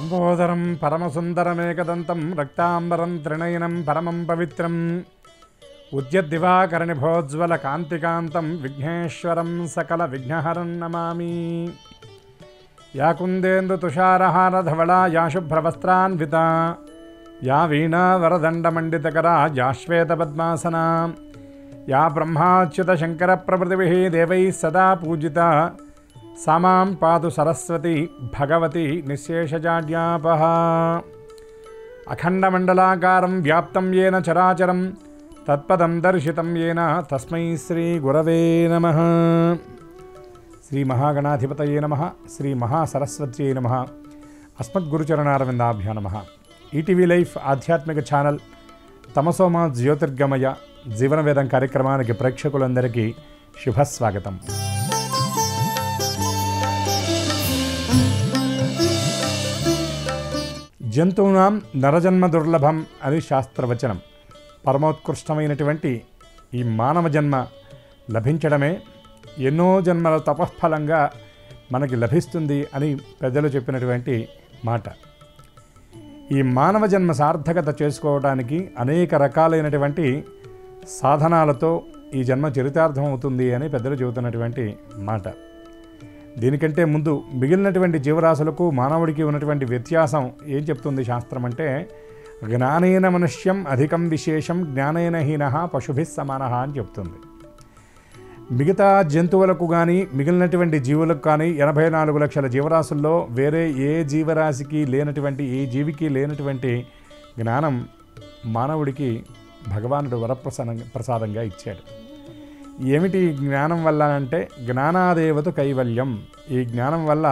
లంబోదరం పరమసుందరమేకదంతం రక్తాంబరం త్రినయనం పరమం పవిత్రం ఉద్యద్దివాకరణిభోజ్వల కాంతికాంతం విఘ్నేశ్వరం సకల విఘ్నహరం నమామి. యా కుందేందు తుషారహారధవళా యా శుభ్రవస్త్రాన్వితా యా వీణావరదండమండితకరా యా శ్వేతపద్మాసనా యా బ్రహ్మాచ్యుత శంకర ప్రభృతిభిః దేవైः సదా పూజితా సామాం పాతు సరస్వతి భగవతి నిశ్శేషజాడ్యాపహ. అఖండమండలాకారం వ్యాప్తం యేన చరాచరం తత్పదం దర్శితం యేన తస్మై శ్రీ గురవే నమః. శ్రీ మహాగణాధిపతయే నమః. శ్రీ మహాసరస్వత్యై నమః. అస్మద్గురుచరణారవిందాభ్యో నమః. ఈటీవీ లైఫ్ ఆధ్యాత్మిక ఛానల్ తమసోమ జ్యోతిర్గమయ జీవనవేదం కార్యక్రమానికి ప్రేక్షకులందరికీ శుభస్వాగతం. జంతువునాం నరజన్మ దుర్లభం అని శాస్త్రవచనం. పరమోత్కృష్టమైనటువంటి ఈ మానవ జన్మ లభించడమే ఎన్నో జన్మల తపఃఫలంగా మనకి లభిస్తుంది అని పెద్దలు చెప్పినటువంటి మాట. ఈ మానవ జన్మ సార్థకత చేసుకోవడానికి అనేక రకాలైనటువంటి సాధనాలతో ఈ జన్మ చరితార్థం అవుతుంది అని పెద్దలు చెబుతున్నటువంటి మాట. దీనికంటే ముందు మిగిలినటువంటి జీవరాశులకు మానవుడికి ఉన్నటువంటి వ్యత్యాసం ఏం చెప్తుంది శాస్త్రం అంటే, జ్ఞానేన మనుష్యం అధికం విశేషం జ్ఞానేన హీనః పశుభిః సమానః అని చెప్తుంది. మిగతా జంతువులకు కానీ మిగిలినటువంటి జీవులకు కానీ 84 లక్షల జీవరాశుల్లో వేరే ఏ జీవరాశికి లేనటువంటి ఏ జీవికి లేనటువంటి జ్ఞానం మానవుడికి భగవానుడు వరప్రసాదంగా ఇచ్చాడు. ఏమిటి జ్ఞానం వల్ల అంటే, జ్ఞానాదేవతు కైవల్యం. ఈ జ్ఞానం వల్ల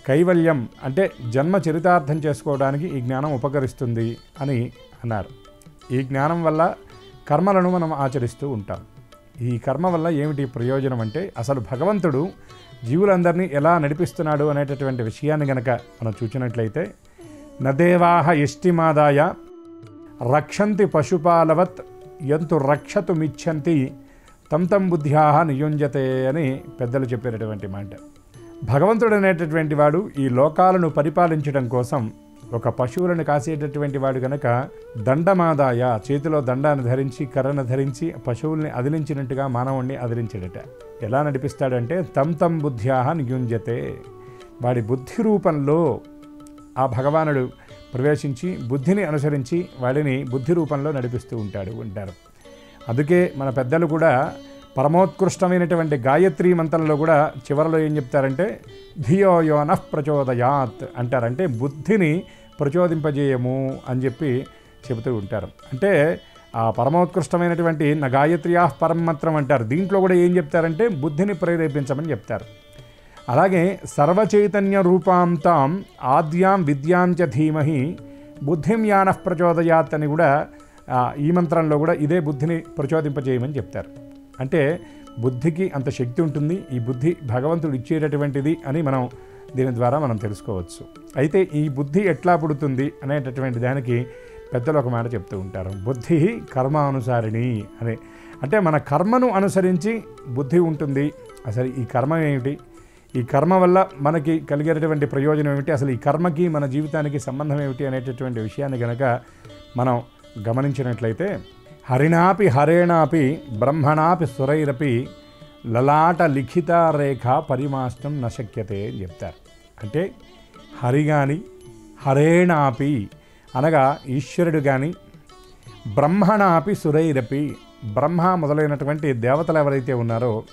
కైవల్యం అంటే జన్మ చరితార్థం చేసుకోవడానికి ఈ జ్ఞానం ఉపకరిస్తుంది అని అన్నారు. ఈ జ్ఞానం వల్ల కర్మలను మనం ఆచరిస్తూ ఉంటాం. ఈ కర్మ వల్ల ఏమిటి ప్రయోజనం అంటే, అసలు భగవంతుడు జీవులందరినీ ఎలా నడిపిస్తున్నాడు అనేటటువంటి విషయాన్ని గనక మనం చూసినట్లయితే, నదేవాహ యష్టిమాదాయ రక్షంతి పశుపాలవత్ యంతు రక్షతుమిచ్చంతి తం బుద్ధ్యాహ నియుంజతే అని పెద్దలు చెప్పేటటువంటి మాట. భగవంతుడు అనేటటువంటి వాడు ఈ లోకాలను పరిపాలించడం కోసం ఒక పశువులను కాసేటటువంటి వాడు కనుక దండమాదాయ, చేతిలో దండాన్ని ధరించి కర్రను ధరించి పశువుల్ని అదిలించినట్టుగా మానవుణ్ణి అదిలించడట. ఎలా నడిపిస్తాడంటే తం బుద్ధ్యాహ నియుంజతే. వాడి బుద్ధి రూపంలో ఆ భగవానుడు ప్రవేశించి బుద్ధిని అనుసరించి వాడిని బుద్ధి రూపంలో నడిపిస్తూ ఉంటారు. అందుకే మన పెద్దలు కూడా పరమోత్కృష్టమైనటువంటి గాయత్రీ మంత్రంలో కూడా చివరిలో ఏం చెప్తారంటే, ధియో యో నః ప్రచోదయాత్ అంటారంటే బుద్ధిని ప్రచోదింపజేయము అని చెప్పి చెబుతూ ఉంటారు. అంటే ఆ పరమోత్కృష్టమైనటువంటి నా గాయత్ర్యా పరమంత్రం అంటారు. దీంట్లో కూడా ఏం చెప్తారంటే బుద్ధిని ప్రేరేపించమని చెప్తారు. అలాగే సర్వచైతన్య రూపాంతాం ఆద్యాం విద్యాంచ ధీమహి బుద్ధిం యానః ప్రచోదయాత్ అని కూడా ఈ మంత్రంలో కూడా ఇదే బుద్ధిని ప్రచోదింపజేయమని చెప్తారు. అంటే బుద్ధికి అంత శక్తి ఉంటుంది. ఈ బుద్ధి భగవంతుడు ఇచ్చేటటువంటిది అని మనం దీని ద్వారా మనం తెలుసుకోవచ్చు. అయితే ఈ బుద్ధి ఎట్లా పుడుతుంది అనేటటువంటి దానికి పెద్దలు ఒక మాట చెప్తూ ఉంటారు. బుద్ధి కర్మానుసారిణి అని. అంటే మన కర్మను అనుసరించి బుద్ధి ఉంటుంది. అసలు ఈ కర్మ ఏమిటి, ఈ కర్మ వల్ల మనకి కలిగేటటువంటి ప్రయోజనం ఏమిటి, అసలు ఈ కర్మకి మన జీవితానికి సంబంధం ఏమిటి అనేటటువంటి విషయాన్ని కనుక మనం గమనించినట్లయితే, హరిణాపి హరేణాపి బ్రహ్మణాపి సురైరపి లలాట లిఖిత రేఖ పరిమాష్టం నశక్యతే అని చెప్తారు. అంటే హరి కానీ హరేణాపి అనగా ఈశ్వరుడు కానీ బ్రహ్మణాపి సురైరపి బ్రహ్మ మొదలైనటువంటి దేవతలు ఎవరైతే ఉన్నారో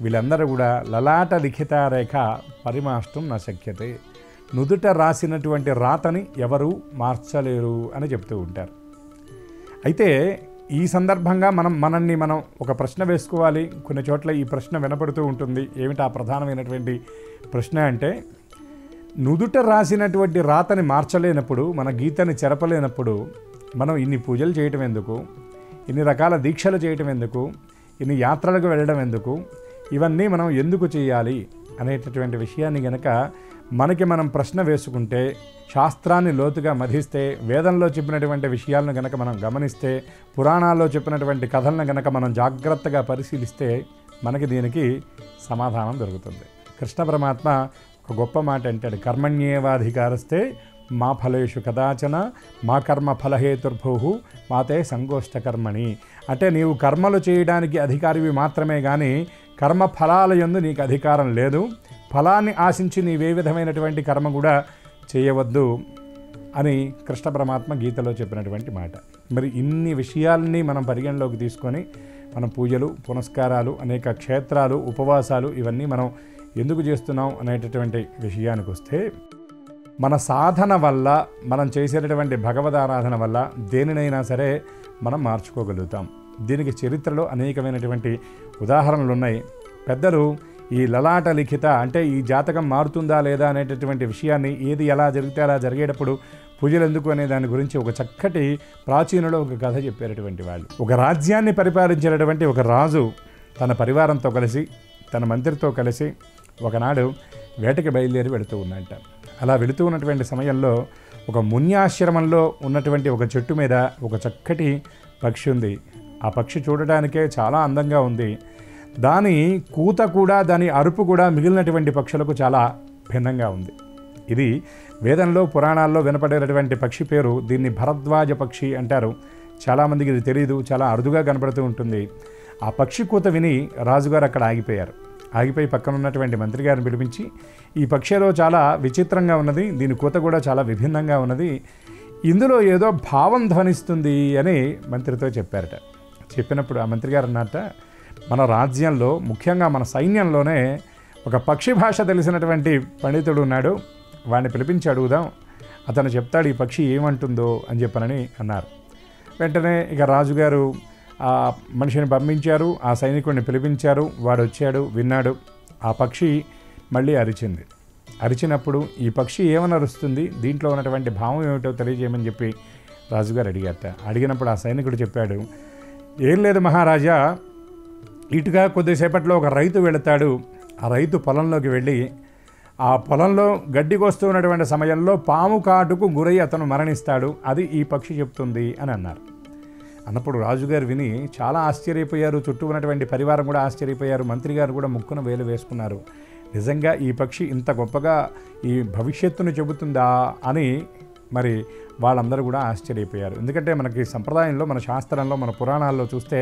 వీళ్ళందరూ కూడా లలాట లిఖిత రేఖ పరిమాష్టం నశక్యతే, నుదుట రాసినటువంటి రాతని ఎవరు మార్చలేరు అని చెప్తూ ఉంటారు. అయితే ఈ సందర్భంగా మనల్ని మనం ఒక ప్రశ్న వేసుకోవాలి. కొన్ని చోట్ల ఈ ప్రశ్న వినపడుతూ ఉంటుంది. ఏమిటి ఆ ప్రధానమైనటువంటి ప్రశ్న అంటే, నుదుట రాసినటువంటి రాతని మార్చలేనప్పుడు, మన గీతని చెరపలేనప్పుడు మనం ఇన్ని పూజలు చేయటం ఎందుకు, ఇన్ని రకాల దీక్షలు చేయటం ఎందుకు, ఇన్ని యాత్రలకు వెళ్ళడం ఎందుకు, ఇవన్నీ మనం ఎందుకు చేయాలి అనేటటువంటి విషయాన్ని గనక మనకి మనం ప్రశ్న వేసుకుంటే, శాస్త్రాన్ని లోతుగా మధిస్తే, వేదంలో చెప్పినటువంటి విషయాలను గనక మనం గమనిస్తే, పురాణాల్లో చెప్పినటువంటి కథలను గనక మనం జాగ్రత్తగా పరిశీలిస్తే మనకి దీనికి సమాధానం దొరుకుతుంది. కృష్ణ పరమాత్మ ఒక గొప్ప మాట అంటాడు, కర్మణ్యేవాధికారస్తే మా ఫలేషు కదాచన మా కర్మ ఫలహేతుర్భూ మాతే సంగోష్ట కర్మణి. అంటే నీవు కర్మలు చేయడానికి అధికారివి మాత్రమే కానీ కర్మ ఫలాల యందు నీకు అధికారం లేదు. ఫలాన్ని ఆశించి నీవే విధమైనటువంటి కర్మ కూడా చేయవద్దు అని కృష్ణ పరమాత్మ గీతలో చెప్పినటువంటి మాట. మరి ఇన్ని విషయాల్ని మనం పరిగణలోకి తీసుకొని మనం పూజలు, పునస్కారాలు, అనేక క్షేత్రాలు, ఉపవాసాలు ఇవన్నీ మనం ఎందుకు చేస్తున్నాం అనేటటువంటి విషయానికి వస్తే, మన సాధన వల్ల, మనం చేసేటటువంటి భగవదారాధన వల్ల దేనినైనా సరే మనం మార్చుకోగలుగుతాం. దీనికి చరిత్రలో అనేకమైనటువంటి ఉదాహరణలు ఉన్నాయి. పెద్దలు ఈ లలాట లిఖిత అంటే ఈ జాతకం మారుతుందా లేదా అనేటటువంటి విషయాన్ని, ఏది ఎలా జరిగితే అలా జరిగేటప్పుడు పూజలు ఎందుకు అనే దాని గురించి ఒక చక్కటి ప్రాచీనులో ఒక కథ చెప్పేటటువంటి వాళ్ళు. ఒక రాజ్యాన్ని పరిపాలించేటటువంటి ఒక రాజు తన పరివారంతో కలిసి, తన మంత్రితో కలిసి ఒకనాడు వేటకి బయలుదేరి వెళుతూ ఉన్నట్ట. అలా వెళుతూ ఉన్నటువంటి సమయంలో ఒక మున్యాశ్రమంలో ఉన్నటువంటి ఒక చెట్టు మీద ఒక చక్కటి పక్షి ఉంది. ఆ పక్షి చూడడానికే చాలా అందంగా ఉంది. దాని కూత కూడా, దాని అరుపు కూడా మిగిలినటువంటి పక్షులకు చాలా భిన్నంగా ఉంది. ఇది వేదంలో, పురాణాల్లో వినపడేటటువంటి పక్షి పేరు. దీన్ని భరద్వాజ పక్షి అంటారు. చాలామందికి ఇది తెలియదు, చాలా అరుదుగా కనపడుతూ ఉంటుంది. ఆ పక్షి కూత విని రాజుగారు అక్కడ ఆగిపోయారు. ఆగిపోయి పక్కన ఉన్నటువంటి మంత్రి గారిని పిలిపించి, ఈ పక్షిలో చాలా విచిత్రంగా ఉన్నది, దీని కూత కూడా చాలా విభిన్నంగా ఉన్నది, ఇందులో ఏదో భావం ధ్వనిస్తుంది అని మంత్రితో చెప్పారట. చెప్పినప్పుడు ఆ మంత్రి గారు అన్నట్ట, మన రాజ్యంలో, ముఖ్యంగా మన సైన్యంలోనే ఒక పక్షి భాష తెలిసినటువంటి పండితుడు ఉన్నాడు, వాడిని పిలిపించి అడుగుదాం, అతను చెప్తాడు ఈ పక్షి ఏమంటుందో అని చెప్పనని అన్నారు. వెంటనే ఇక రాజుగారు ఆ మనిషిని పంపించారు, ఆ సైనికుడిని పిలిపించారు. వాడు వచ్చాడు, విన్నాడు. ఆ పక్షి మళ్ళీ అరిచింది. అరిచినప్పుడు ఈ పక్షి ఏమని అరుస్తుంది, దీంట్లో ఉన్నటువంటి భావం ఏమిటో తెలియజేయమని చెప్పి రాజుగారు అడిగారట. అడిగినప్పుడు ఆ సైనికుడు చెప్పాడు, ఏం లేదు మహారాజా, ఇటుగా కొద్దిసేపట్లో ఒక రైతు వెళతాడు. ఆ రైతు పొలంలోకి వెళ్ళి ఆ పొలంలో గడ్డి కోస్తూ ఉన్నటువంటి సమయంలో పాము కాటుకు గురై అతను మరణిస్తాడు, అది ఈ పక్షి చెప్తుంది అని అన్నారు. అన్నప్పుడు రాజుగారు విని చాలా ఆశ్చర్యపోయారు. చుట్టూ ఉన్నటువంటి పరివారం కూడా ఆశ్చర్యపోయారు. మంత్రి గారు కూడా ముక్కున వేలు వేసుకున్నారు. నిజంగా ఈ పక్షి ఇంత గొప్పగా ఈ భవిష్యత్తును చెబుతుందా అని మరి వాళ్ళందరూ కూడా ఆశ్చర్యపోయారు. ఎందుకంటే మనకి సంప్రదాయంలో, మన శాస్త్రంలో, మన పురాణాల్లో చూస్తే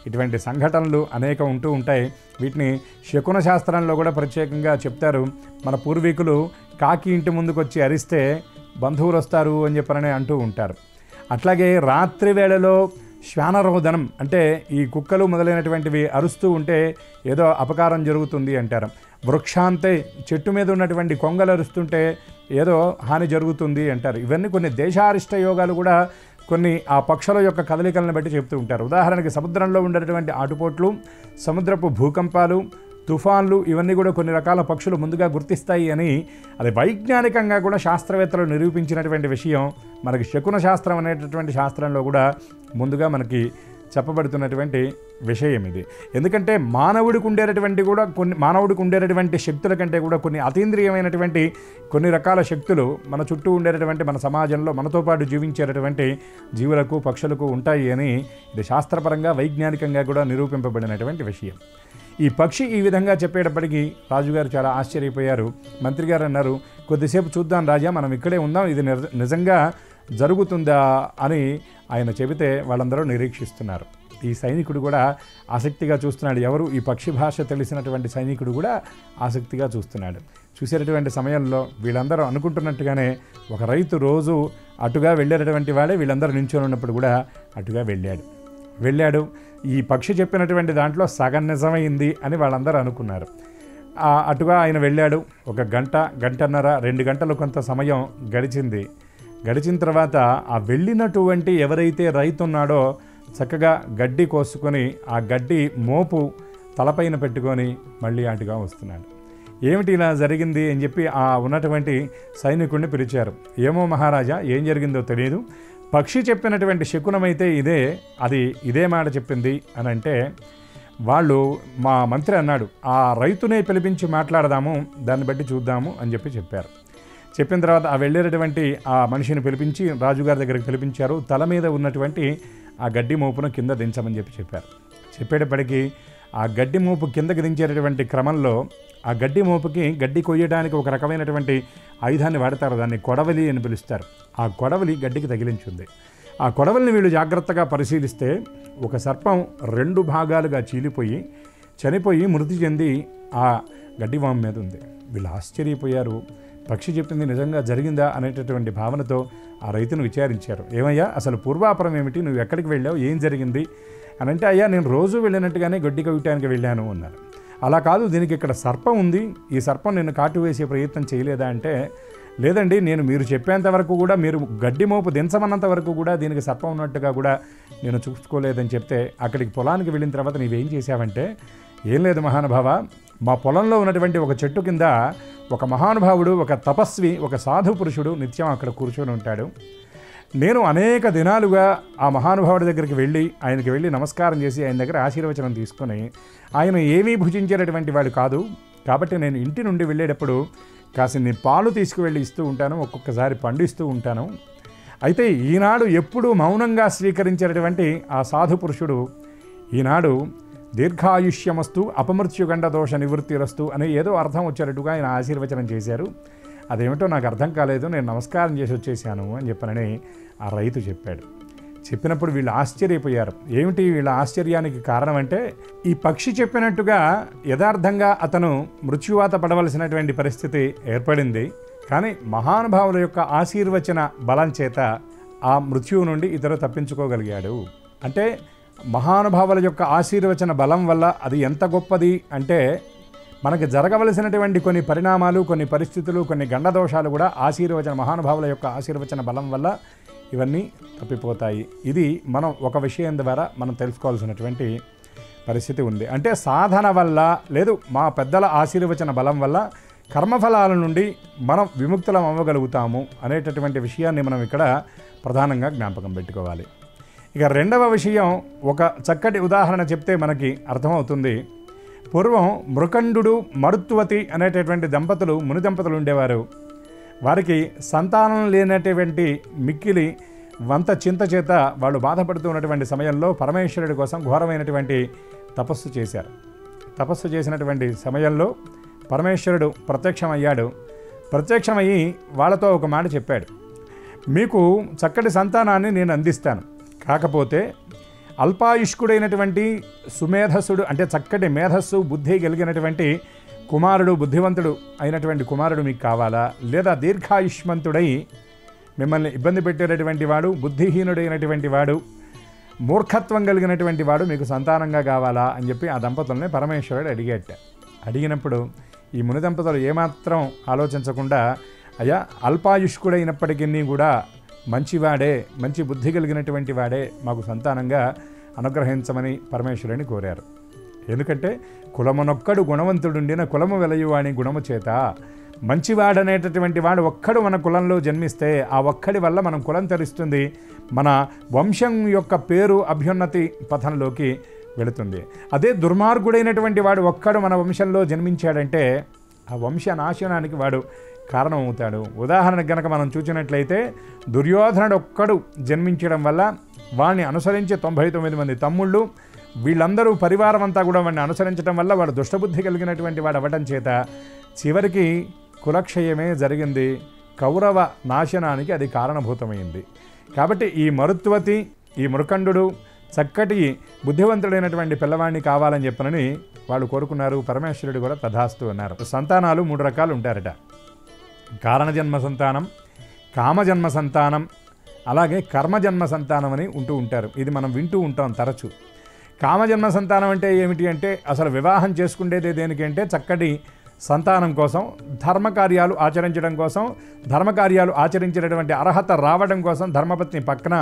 ఇటువంటి సంఘటనలు అనేకం ఉంటూ ఉంటాయి. వీటిని శకున శాస్త్రంలో కూడా ప్రత్యేకంగా చెప్తారు. మన పూర్వీకులు కాకి ఇంటి ముందుకు వచ్చి అరిస్తే బంధువులు వస్తారు అని చెప్పని అంటూ ఉంటారు. అట్లాగే రాత్రి వేళలో శ్వానరోదనం అంటే ఈ కుక్కలు మొదలైనటువంటివి అరుస్తూ ఉంటే ఏదో అపకారం జరుగుతుంది అంటారు. వృక్షాంతే చెట్టు మీద ఉన్నటువంటి కొంగలు అరుస్తుంటే ఏదో హాని జరుగుతుంది అంటారు. ఇవన్నీ కొన్ని దేశారిష్ట యోగాలు కూడా కొన్ని ఆ పక్షుల యొక్క కదలికలను బట్టి చెప్తూ ఉంటారు. ఉదాహరణకి సముద్రంలో ఉండేటువంటి ఆటుపోట్లు, సముద్రపు భూకంపాలు, తుఫాన్లు ఇవన్నీ కూడా కొన్ని రకాల పక్షులు ముందుగా గుర్తిస్తాయి అని అది వైజ్ఞానికంగా కూడా శాస్త్రవేత్తలు నిరూపించినటువంటి విషయం. మనకి శకున శాస్త్రం అనేటటువంటి శాస్త్రంలో కూడా ముందుగా మనకి చెప్పబడుతున్నటువంటి విషయం ఇది. ఎందుకంటే మానవుడికి ఉండేటటువంటి శక్తుల కంటే కూడా కొన్ని అతీంద్రియమైనటువంటి కొన్ని రకాల శక్తులు మన చుట్టూ ఉండేటటువంటి మన సమాజంలో మనతో పాటు జీవించేటటువంటి జీవులకు, పక్షులకు ఉంటాయి అని ఇది శాస్త్రపరంగా, వైజ్ఞానికంగా కూడా నిరూపింపబడినటువంటి విషయం. ఈ పక్షి ఈ విధంగా చెప్పేటప్పటికీ రాజుగారు చాలా ఆశ్చర్యపోయారు. మంత్రి గారు అన్నారు, కొద్దిసేపు చూద్దాం రాజా, మనం ఇక్కడే ఉందాం, ఇది నిజంగా జరుగుతుందా అని ఆయన చెబితే వాళ్ళందరూ నిరీక్షిస్తున్నారు. ఈ సైనికుడు కూడా ఆసక్తిగా చూస్తున్నాడు. ఎవరు? ఈ పక్షి భాష తెలిసినటువంటి సైనికుడు కూడా ఆసక్తిగా చూస్తున్నాడు. చూసేటటువంటి సమయంలో వీళ్ళందరూ అనుకుంటున్నట్టుగానే ఒక రైతు రోజు అటుగా వెళ్ళేటటువంటి వాడే వీళ్ళందరూ నించొని ఉన్నప్పుడు కూడా అటుగా వెళ్ళాడు. ఈ పక్షి చెప్పినటువంటి దాంట్లో సగం నిజమైంది అని వాళ్ళందరూ అనుకున్నారు. అటుగా ఆయన వెళ్ళాడు. ఒక గంటన్నర 2 గంటలు కొంత సమయం గడిచిన తర్వాత ఆ వెళ్ళినటువంటి ఎవరైతే రైతు ఉన్నాడో చక్కగా గడ్డి కోసుకొని ఆ గడ్డి మోపు తలపైన పెట్టుకొని మళ్ళీ అటుగా వస్తున్నాడు. ఏమిటి ఇలా జరిగింది అని చెప్పి ఆ ఉన్నటువంటి సైనికుడిని పిలిచారు. ఏమో మహారాజా, ఏం జరిగిందో తెలియదు, పక్షి చెప్పినటువంటి శకునమైతే ఇదే మాట చెప్పింది అని అంటే, వాళ్ళు మా మంత్రి అన్నాడు, ఆ రైతునే పిలిపించి మాట్లాడదాము, దాన్ని బట్టి చూద్దాము అని చెప్పారు. చెప్పిన తర్వాత ఆ వెళ్ళేటటువంటి ఆ మనిషిని పిలిపించి రాజుగారి దగ్గరికి పిలిపించారు. తల మీద ఉన్నటువంటి ఆ గడ్డి మోపును కింద దించమని చెప్పారు. చెప్పేటప్పటికీ ఆ గడ్డి మోపు కిందకి దించేటటువంటి క్రమంలో ఆ గడ్డి మోపుకి గడ్డి కొయ్యడానికి ఒక రకమైనటువంటి ఆయుధాన్ని వాడతారు, దాన్ని కొడవలి అని పిలుస్తారు. ఆ కొడవలి గడ్డికి తగిలించుంది. ఆ కొడవలిని వీళ్ళు జాగ్రత్తగా పరిశీలిస్తే ఒక సర్పం 2 భాగాలుగా చీలిపోయి చనిపోయి మృతి చెంది ఆ గడ్డివాము మీద ఉంది. వీళ్ళు ఆశ్చర్యపోయారు. పక్షి చెప్పింది నిజంగా జరిగిందా అనేటటువంటి భావనతో ఆ రైతును విచారించారు. ఏమయ్యా, అసలు పూర్వాపరం ఏమిటి, నువ్వు ఎక్కడికి వెళ్ళావు, ఏం జరిగింది అని అంటే, అయ్యా నేను రోజు వెళ్ళినట్టుగానే గడ్డి కొయ్యటానికి వెళ్ళాను అన్నారు. అలా కాదు, దీనికి ఇక్కడ సర్పం ఉంది, ఈ సర్పం నిన్ను కాటు వేసే ప్రయత్నం చేయలేదా అంటే, లేదండి, నేను మీరు చెప్పేంత వరకు కూడా, మీరు గడ్డి మోపు దించమన్నంత వరకు కూడా దీనికి సర్పం ఉన్నట్టుగా కూడా నేను చూసుకోలేదని చెప్తే, అక్కడికి పొలానికి వెళ్ళిన తర్వాత నీవేం చేశావంటే, ఏం లేదు మహానుభావ, మా పొలంలో ఉన్నటువంటి ఒక చెట్టు కింద ఒక మహానుభావుడు, ఒక తపస్వి, ఒక సాధు పురుషుడు నిత్యం అక్కడ కూర్చొని ఉంటాడు. నేను అనేక దినాలుగా ఆ మహానుభావుడి దగ్గరికి వెళ్ళి ఆయనకి వెళ్ళి నమస్కారం చేసి ఆయన దగ్గర ఆశీర్వచనం తీసుకొని, ఆయన ఏమీ భుజించేటటువంటి వాడు కాదు, కాబట్టి నేను ఇంటి నుండి వెళ్ళేటప్పుడు కాసిన్ని పాలు తీసుకువెళ్ళి ఇస్తూ ఉంటాను, ఒక్కొక్కసారి పండిస్తూ ఉంటాను. అయితే ఈనాడు ఎప్పుడూ మౌనంగా స్వీకరించేటటువంటి ఆ సాధు పురుషుడు ఈనాడు దీర్ఘాయుష్యమస్తు అపమృత్యుగండ దోష నివృత్తిరస్తు అనే ఏదో అర్థం వచ్చేటట్టుగా ఆయన ఆశీర్వచనం చేశారు. అదేమిటో నాకు అర్థం కాలేదు, నేను నమస్కారం చేసి వచ్చేసాను అని చెప్పనని ఆ రైతు చెప్పాడు. చెప్పినప్పుడు వీళ్ళు ఆశ్చర్యపోయారు. ఏమిటి వీళ్ళ ఆశ్చర్యానికి కారణం అంటే, ఈ పక్షి చెప్పినట్టుగా యథార్థంగా అతను మృత్యువాత పడవలసినటువంటి పరిస్థితి ఏర్పడింది. కానీ మహానుభావుల యొక్క ఆశీర్వచన బలం చేత ఆ మృత్యువు నుండి ఇతడు తప్పించుకోగలిగాడు. అంటే మహానుభావుల యొక్క ఆశీర్వచన బలం వల్ల అది ఎంత గొప్పది అంటే, మనకి జరగవలసినటువంటి కొన్ని పరిణామాలు, కొన్ని పరిస్థితులు, కొన్ని గండదోషాలు కూడా మహానుభావుల యొక్క ఆశీర్వచన బలం వల్ల ఇవన్నీ తప్పిపోతాయి. ఇది మనం ఒక విషయం ద్వారా మనం తెలుసుకోవాల్సినటువంటి పరిస్థితి ఉంది. అంటే సాధన వల్ల, లేదు మా పెద్దల ఆశీర్వచన బలం వల్ల కర్మఫలాల నుండి మనం విముక్తులం అవ్వగలుగుతాము అనేటటువంటి విషయాన్ని మనం ఇక్కడ ప్రధానంగా జ్ఞాపకం పెట్టుకోవాలి. ఇక రెండవ విషయం, ఒక చక్కటి ఉదాహరణ చెప్తే మనకి అర్థమవుతుంది. పూర్వం మృకండు మరుత్వతి అనేటటువంటి దంపతులు, ముని దంపతులు ఉండేవారు. వారికి సంతానం లేనటువంటి మిక్కిలి వంత చింత చేత వాళ్ళు బాధపడుతూ ఉన్నటువంటి సమయంలో పరమేశ్వరుడి కోసం ఘోరమైనటువంటి తపస్సు చేశారు. తపస్సు చేసినటువంటి సమయంలో పరమేశ్వరుడు ప్రత్యక్షమయ్యాడు. ప్రత్యక్షమయ్యి వాళ్ళతో ఒక మాట చెప్పాడు, మీకు చక్కటి సంతానాన్ని నేను అందిస్తాను, కాకపోతే అల్పాయుష్కుడైనటువంటి సుమేధస్సుడు, అంటే చక్కటి మేధస్సు బుద్ధి కలిగినటువంటి కుమారుడు, బుద్ధివంతుడు అయినటువంటి కుమారుడు మీకు కావాలా, లేదా దీర్ఘాయుష్మంతుడై మిమ్మల్ని ఇబ్బంది పెట్టేటటువంటి వాడు, బుద్ధిహీనుడైనటువంటి వాడు, మూర్ఖత్వం కలిగినటువంటి వాడు మీకు సంతానంగా కావాలా అని చెప్పి ఆ దంపతుల్ని పరమేశ్వరుడు అడిగినప్పుడు ఈ ముని దంపతులు ఏమాత్రం ఆలోచించకుండా, అయ్యా అల్పాయుష్కుడైనప్పటికీ కూడా మంచివాడే, మంచి బుద్ధి కలిగినటువంటి వాడే మాకు సంతానంగా అనుగ్రహించమని పరమేశ్వరుని కోరారు. ఎందుకంటే కులమునొక్కడు గుణవంతుడుండిన కులము వెలయువాని గుణము చేత, మంచివాడనేటటువంటి వాడు ఒక్కడు మన కులంలో జన్మిస్తే ఆ ఒక్కడి వల్ల మనం కులం తెలుస్తుంది, మన వంశం యొక్క పేరు అభ్యున్నతి పథంలోకి వెళుతుంది. అదే దుర్మార్గుడైనటువంటి వాడు ఒక్కడు మన వంశంలో జన్మించాడంటే ఆ వంశ నాశనానికి వాడు కారణమవుతాడు. ఉదాహరణకు గనక మనం చూసినట్లయితే దుర్యోధనుడు ఒక్కడు జన్మించడం వల్ల వాడిని అనుసరించి 99 మంది తమ్ముళ్ళు, వీళ్ళందరూ పరివారం అంతా కూడా వాడిని అనుసరించడం వల్ల వాడు దుష్టబుద్ధి కలిగినటువంటి వాడు అవ్వటం చేత చివరికి కులక్షయమే జరిగింది, కౌరవ నాశనానికి అది కారణభూతమైంది. కాబట్టి ఈ మరుత్వతి, ఈ మృకండు చక్కటి బుద్ధివంతుడైనటువంటి పిల్లవాడిని కావాలని చెప్పనని వాళ్ళు కోరుకున్నారు. పరమేశ్వరుడు కూడా తథాస్తు అన్నారు. సంతానాలు 3 రకాలు ఉంటారట. కారణజన్మ సంతానం, కామజన్మ సంతానం, అలాగే కర్మజన్మ సంతానం అని ఉంటూ ఉంటారు. ఇది మనం వింటూ ఉంటాం తరచు. కామజన్మ సంతానం అంటే ఏమిటి అంటే, అసలు వివాహం చేసుకునేది దేనికంటే చక్కటి సంతానం కోసం, ధర్మకార్యాలు ఆచరించడం కోసం, ధర్మకార్యాలు ఆచరించేటటువంటి అర్హత రావడం కోసం ధర్మపత్ని పక్కన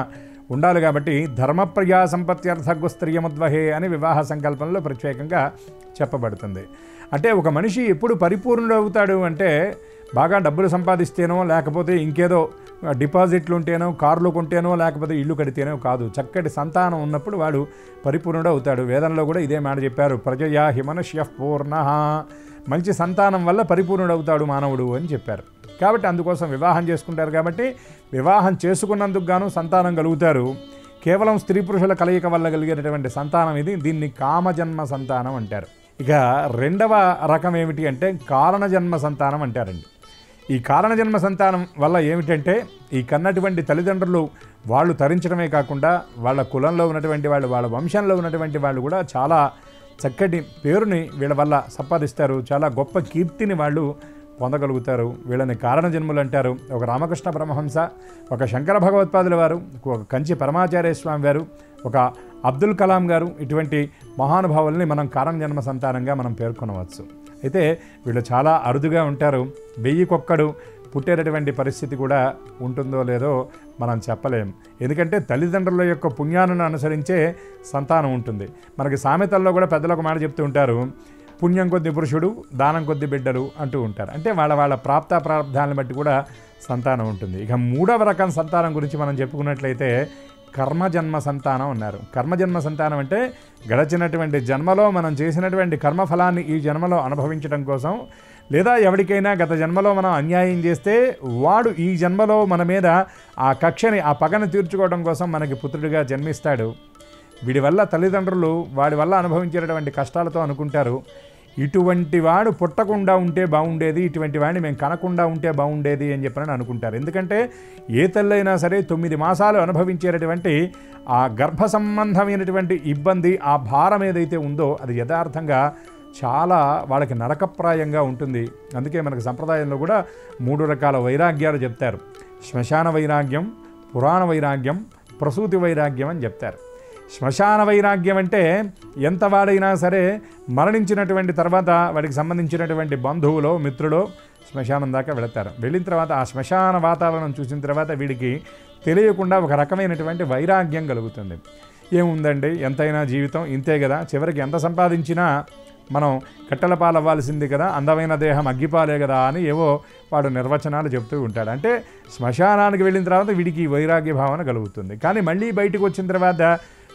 ఉండాలి. కాబట్టి ధర్మప్రియా సంపత్త్యర్థ స్త్రియముద్వహే అని వివాహ సంకల్పంలో ప్రత్యేకంగా చెప్పబడుతుంది. అంటే ఒక మనిషి ఎప్పుడు పరిపూర్ణుడు అవుతాడు అంటే, బాగా డబ్బులు సంపాదిస్తేనో, లేకపోతే ఇంకేదో డిపాజిట్లు ఉంటేనో, కార్లు కొంటేనో, లేకపోతే ఇల్లు కడితేనో కాదు. చక్కటి సంతానం ఉన్నప్పుడు వాడు పరిపూర్ణుడు అవుతాడు. వేదంలో కూడా ఇదే మాట చెప్పారు, ప్రజయా హిమనుష్య పూర్ణ, మంచి సంతానం వల్ల పరిపూర్ణుడు అవుతాడు మానవుడు అని చెప్పారు. కాబట్టి అందుకోసం వివాహం చేసుకుంటారు. కాబట్టి వివాహం చేసుకున్నందుకు గాను సంతానం కలుగుతారు. కేవలం స్త్రీ పురుషుల కలయిక వల్ల కలిగేటటువంటి సంతానం ఇది. దీన్ని కామజన్మ సంతానం అంటారు. ఇక రెండవ రకం ఏమిటి అంటే కారణజన్మ సంతానం అంటారండి. ఈ కారణజన్మ సంతానం వల్ల ఏమిటంటే ఈ కన్నటువంటి తల్లిదండ్రులు వాళ్ళు తరించడమే కాకుండా వాళ్ళ కులంలో ఉన్నటువంటి వాళ్ళు, వాళ్ళ వంశంలో ఉన్నటువంటి వాళ్ళు కూడా చాలా చక్కటి పేరుని వీళ్ళ వల్ల సంపాదిస్తారు. చాలా గొప్ప కీర్తిని వాళ్ళు పొందగలుగుతారు. వీళ్ళని కారణజన్ములు అంటారు. ఒక రామకృష్ణ పరమహంస, ఒక శంకర భగవత్పాదుల వారు, ఒక కంచి పరమాచార్య స్వామి వారు, ఒక అబ్దుల్ కలాం గారు, ఇటువంటి మహానుభావుల్ని మనం కారణజన్మ సంతానంగా మనం పేర్కొనవచ్చు. అయితే వీళ్ళు చాలా అరుదుగా ఉంటారు. 1000కొక్కడు పుట్టేటటువంటి పరిస్థితి కూడా ఉంటుందో లేదో మనం చెప్పలేం. ఎందుకంటే తల్లిదండ్రుల యొక్క పుణ్యాలను అనుసరించే సంతానం ఉంటుంది. మనకి సామెతల్లో కూడా పెద్దలు ఒక మాట చెప్తూ ఉంటారు, పుణ్యం కొద్ది పురుషుడు, దానం కొద్ది బిడ్డలు అంటూ ఉంటారు. అంటే వాళ్ళ ప్రాప్తాలను బట్టి కూడా సంతానం ఉంటుంది. ఇక మూడవ రకం సంతానం గురించి మనం చెప్పుకున్నట్లయితే కర్మజన్మ సంతానం అన్నారు. కర్మజన్మ సంతానం అంటే గడచినటువంటి జన్మలో మనం చేసినటువంటి కర్మఫలాన్ని ఈ జన్మలో అనుభవించడం కోసం, లేదా ఎవరికైనా గత జన్మలో మనం అన్యాయం చేస్తే వాడు ఈ జన్మలో మన మీద ఆ కక్షని, ఆ పగను తీర్చుకోవడం కోసం మనకి పుత్రుడిగా జన్మిస్తాడు. వీడి వల్ల తల్లిదండ్రులు వాడి వల్ల అనుభవించేటటువంటి కష్టాలతో అనుకుంటారు, ఇటువంటి వాడు పుట్టకుండా ఉంటే బాగుండేది, ఇటువంటి వాడిని మేము కనకుండా ఉంటే బాగుండేది అని చెప్పని అనుకుంటారు. ఎందుకంటే ఏ తల్లైనా సరే 9 మాసాలు అనుభవించేటటువంటి ఆ గర్భ సంబంధమైనటువంటి ఇబ్బంది, ఆ భారం ఏదైతే ఉందో అది యథార్థంగా చాలా వాళ్ళకి నరకప్రాయంగా ఉంటుంది. అందుకే మనకు సంప్రదాయంలో కూడా 3 రకాల వైరాగ్యాలు చెప్తారు. శ్మశాన వైరాగ్యం, పురాణ వైరాగ్యం, ప్రసూతి వైరాగ్యం అని చెప్తారు. శ్మశాన వైరాగ్యం అంటే ఎంత వాడైనా సరే మరణించినటువంటి తర్వాత వాడికి సంబంధించినటువంటి బంధువులో, మిత్రులో శ్మశానం దాకా వెళతారు. వెళ్ళిన తర్వాత ఆ శ్మశాన వాతావరణం చూసిన తర్వాత వీడికి తెలియకుండా ఒక రకమైనటువంటి వైరాగ్యం కలుగుతుంది. ఏముందండి, ఎంతైనా జీవితం ఇంతే కదా, చివరికి ఎంత సంపాదించినా మనం కట్టెల పాలవ్వాల్సింది కదా, అందమైన దేహం అగ్గిపాలే కదా అని ఏవో వాడు నిర్వచనాలు చెప్తూ ఉంటాడు. అంటే శ్మశానానికి వెళ్ళిన తర్వాత వీడికి వైరాగ్య భావన కలుగుతుంది. కానీ మళ్ళీ బయటకు వచ్చిన తర్వాత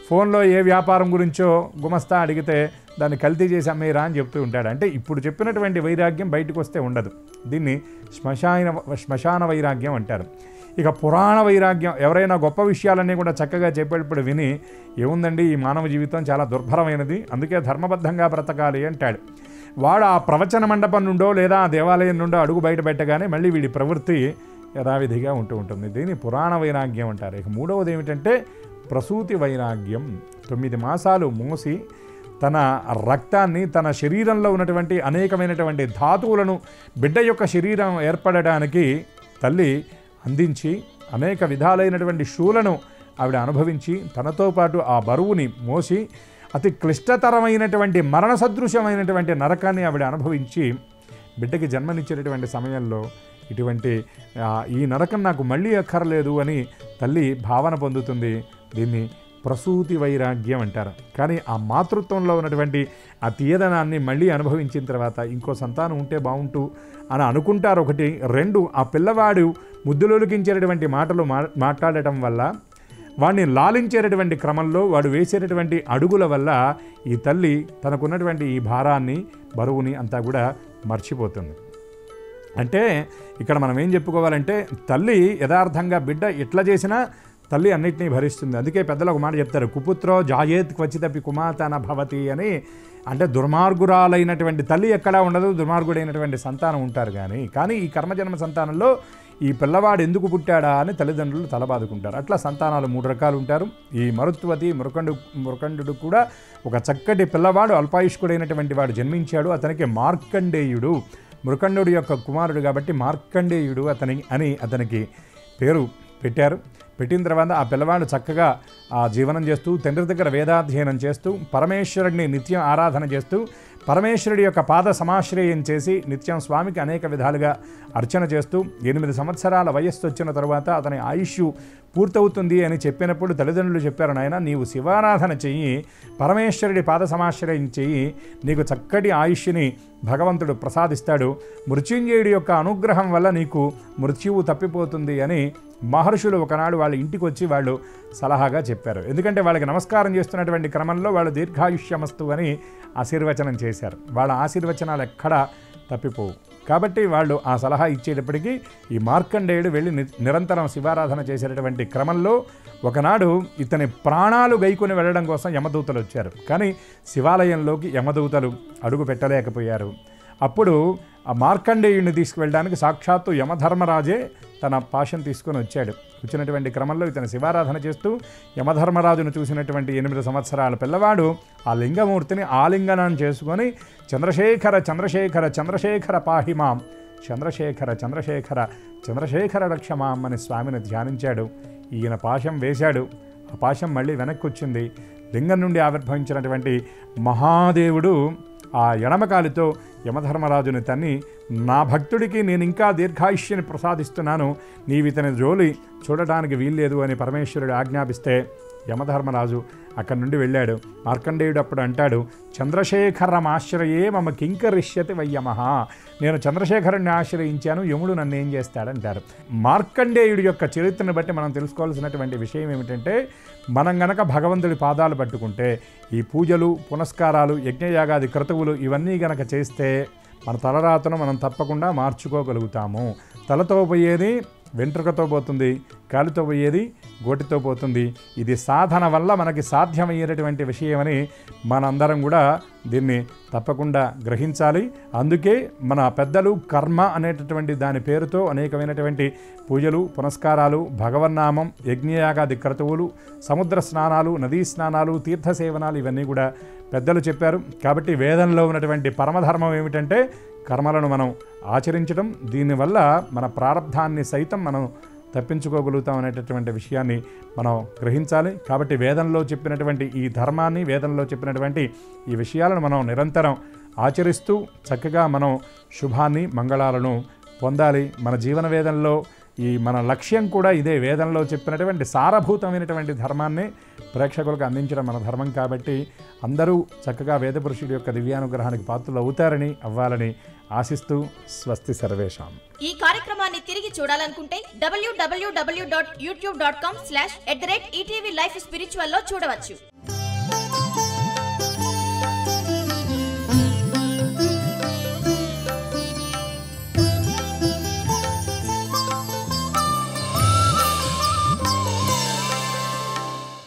ఫోన్లో ఏ వ్యాపారం గురించో గుమస్తా అడిగితే దాన్ని కల్తీ చేసి అమ్మేరా అని చెప్తూ ఉంటాడు. అంటే ఇప్పుడు చెప్పినటువంటి వైరాగ్యం బయటకు వస్తే ఉండదు. దీన్ని శ్మశాన వైరాగ్యం అంటారు. ఇక పురాణ వైరాగ్యం, ఎవరైనా గొప్ప విషయాలన్నీ కూడా చక్కగా చెప్పేటప్పుడు విని, ఏముందండి ఈ మానవ జీవితం చాలా దుర్భరమైనది, అందుకే ధర్మబద్ధంగా బ్రతకాలి అంటాడు. వాడు ఆ ప్రవచన మండపం నుండో లేదా ఆ దేవాలయం నుండో అడుగు బయట పెట్టగానే మళ్ళీ వీడి ప్రవృత్తి యథావిధిగా ఉంటూ ఉంటుంది. దీన్ని పురాణ వైరాగ్యం అంటారు. ఇక మూడవది ఏమిటంటే ప్రసూతి వైరాగ్యం. 9 మాసాలు మోసి తన రక్తాన్ని, తన శరీరంలో ఉన్నటువంటి అనేకమైనటువంటి ధాతువులను బిడ్డ యొక్క శరీరం ఏర్పడడానికి తల్లి అందించి అనేక విధాలైనటువంటి శూలను ఆవిడ అనుభవించి తనతో పాటు ఆ బరువుని మోసి అతి క్లిష్టతరమైనటువంటి మరణ సదృశ్యమైనటువంటి నరకాన్ని ఆవిడ అనుభవించి బిడ్డకి జన్మనిచ్చేటటువంటి సమయంలో ఇటువంటి ఈ నరకం నాకు మళ్ళీ అక్కర్లేదు అని తల్లి భావన పొందుతుంది. దీన్ని ప్రసూతి వైరాగ్యం అంటారు. కానీ ఆ మాతృత్వంలో ఉన్నటువంటి ఆ తీయదనాన్ని మళ్ళీ అనుభవించిన తర్వాత ఇంకో సంతానం ఉంటే బాగుంటూ అని అనుకుంటారు. 1, 2 ఆ పిల్లవాడు ముద్దులొలికించేటటువంటి మాటలు మాట్లాడటం వల్ల, వాడిని లాలించేటటువంటి క్రమంలో వాడు వేసేటటువంటి అడుగుల వల్ల ఈ తల్లి తనకున్నటువంటి ఈ భారాన్ని, బరువుని అంతా కూడా మర్చిపోతుంది. అంటే ఇక్కడ మనం ఏం చెప్పుకోవాలంటే తల్లి యథార్థంగా బిడ్డ ఎట్లా చేసినా తల్లి అన్నిటినీ భరిస్తుంది. అందుకే పెద్దలు ఒక మాట చెప్తారు, కుపుత్రో జాయేత్ క్వచితపి కుమాతన భవతి అని. అంటే దుర్మార్గురాలైనటువంటి తల్లి ఎక్కడా ఉండదు, దుర్మార్గుడైనటువంటి సంతానం ఉంటారు. కానీ ఈ కర్మజన్మ సంతానంలో ఈ పిల్లవాడు ఎందుకు పుట్టాడా అని తల్లిదండ్రులు తలబాదుకుంటారు. అట్లా సంతానాలు 3 రకాలు ఉంటారు. ఈ మరుత్వతి మృకండు కూడా ఒక చక్కటి పిల్లవాడు, అల్పాయుష్కుడైనటువంటి వాడు జన్మించాడు. అతనికి మార్కండేయుడు, మృకండుడి యొక్క కుమారుడు కాబట్టి మార్కండేయుడు అతనికి పేరు పెట్టారు. పెట్టిన తర్వాత ఆ పిల్లవాడు చక్కగా ఆ జీవనం చేస్తూ, తండ్రి దగ్గర వేదాధ్యయనం చేస్తూ, పరమేశ్వరుడిని నిత్యం ఆరాధన చేస్తూ, పరమేశ్వరుడి యొక్క పాద సమాశ్రయం చేసి నిత్యం స్వామికి అనేక విధాలుగా అర్చన చేస్తూ 8 సంవత్సరాల వయస్సు వచ్చిన తర్వాత అతని ఆయుష్ పూర్తవుతుంది అని చెప్పినప్పుడు తల్లిదండ్రులు చెప్పారు, నాయన నీవు శివారాధన చెయ్యి, పరమేశ్వరుడి పాద సమాశ్రయం చెయ్యి, నీకు చక్కటి ఆయుష్ని భగవంతుడు ప్రసాదిస్తాడు, మృత్యుంజయుడి యొక్క అనుగ్రహం వల్ల నీకు మృత్యువు తప్పిపోతుంది అని మహర్షులు ఒకనాడు వాళ్ళ ఇంటికి వచ్చి వాళ్ళు సలహాగా చెప్పారు. ఎందుకంటే వాళ్ళకి నమస్కారం చేస్తున్నటువంటి క్రమంలో వాళ్ళు దీర్ఘాయుష్యమస్తు అని ఆశీర్వచనం చేశారు. వాళ్ళ ఆశీర్వచనాలు ఎక్కడా తప్పిపోవు. కాబట్టి వాళ్ళు ఆ సలహా ఇచ్చేటప్పటికీ ఈ మార్కండేయుడు వెళ్ళి నిరంతరం శివారాధన చేసేటటువంటి క్రమంలో ఒకనాడు ఇతని ప్రాణాలు గైకొని వెళ్ళడం కోసం యమదూతలు వచ్చారు. కానీ శివాలయంలోకి యమదూతలు అడుగు పెట్టలేకపోయారు. అప్పుడు ఆ మార్కండేయుడిని తీసుకువెళ్ళడానికి సాక్షాత్తు యమధర్మరాజే తన పాశం తీసుకొని వచ్చాడు. వచ్చినటువంటి క్రమంలో ఇతను శివారాధన చేస్తూ యమధర్మరాజును చూసినటువంటి 8 సంవత్సరాల పిల్లవాడు ఆ లింగమూర్తిని ఆలింగనం చేసుకొని చంద్రశేఖర చంద్రశేఖర చంద్రశేఖర పాహిమాం, చంద్రశేఖర చంద్రశేఖర చంద్రశేఖర రక్షమాం అని స్వామిని ధ్యానించాడు. ఈయన పాశం వేశాడు. ఆ పాశం మళ్ళీ వెనక్కి వచ్చింది. లింగం నుండి ఆవిర్భవించినటువంటి మహాదేవుడు ఆ ఎడమకాలితో యమధర్మరాజుని తన్ని, నా భక్తుడికి నేను ఇంకా దీర్ఘాయుష్యని ప్రసాదిస్తున్నాను, నీవితని జోలి చూడటానికి వీల్లేదు అని పరమేశ్వరుడు ఆజ్ఞాపిస్తే యమధర్మరాజు అక్కడి నుండి వెళ్ళాడు. మార్కండేయుడు అప్పుడు అంటాడు, చంద్రశేఖరం ఆశ్రయే మమ కింకరిష్యతి వయ్యమహ, నేను చంద్రశేఖరుణ్ణి ఆశ్రయించాను, యముడు నన్ను ఏం చేస్తాడంటారు. మార్కండేయుడి యొక్క చరిత్రను బట్టి మనం తెలుసుకోవాల్సినటువంటి విషయం ఏమిటంటే, మనం గనక భగవంతుడి పాదాలు పట్టుకుంటే ఈ పూజలు పునస్కారాలు యజ్ఞయాగాది క్రతువులు ఇవన్నీ గనక చేస్తే మన తలరాతను మనం తప్పకుండా మార్చుకోగలుగుతాము. తలతో పోయేది వెంట్రుకతో పోతుంది, కాలుతో పోయేది గోటితో పోతుంది. ఇది సాధన వల్ల మనకి సాధ్యమయ్యేటటువంటి విషయమని మనందరం కూడా దీన్ని తప్పకుండా గ్రహించాలి. అందుకే మన పెద్దలు కర్మ అనేటటువంటి దాని పేరుతో అనేకమైనటువంటి పూజలు పునస్కారాలు, భగవన్నామం, యజ్ఞయాగాది క్రతువులు, సముద్ర స్నానాలు, నదీ స్నానాలు, తీర్థసేవనాలు ఇవన్నీ కూడా పెద్దలు చెప్పారు. కాబట్టి వేదంలో ఉన్నటువంటి పరమధర్మం ఏమిటంటే కర్మలను మనం ఆచరించడం. దీనివల్ల మన ప్రారంధాన్ని సైతం మనం తప్పించుకోగలుగుతాం అనేటటువంటి విషయాన్ని మనం గ్రహించాలి. కాబట్టి వేదంలో చెప్పినటువంటి ఈ ధర్మాన్ని, వేదంలో చెప్పినటువంటి ఈ విషయాలను మనం నిరంతరం ఆచరిస్తూ చక్కగా మనం శుభాన్ని మంగళాలను పొందాలి. మన జీవన వేదంలో మన లక్ష్యం కూడా ఇదే. వేదంలో చెప్పినటువంటి సారభూతమైనటువంటి ధర్మాన్ని ప్రేక్షకులకు అందించడం మన ధర్మం. కాబట్టి అందరూ చక్కగా వేదపురుషుడి యొక్క దివ్యానుగ్రహానికి పాత్రలు అవుతారని, అవ్వాలని ఆశిస్తూ స్వస్తి సర్వేషాం. ఈ కార్యక్రమాన్ని తిరిగి చూడాలనుకుంటే www.youtube.com/ETV Life Spiritual లో చూడవచ్చు.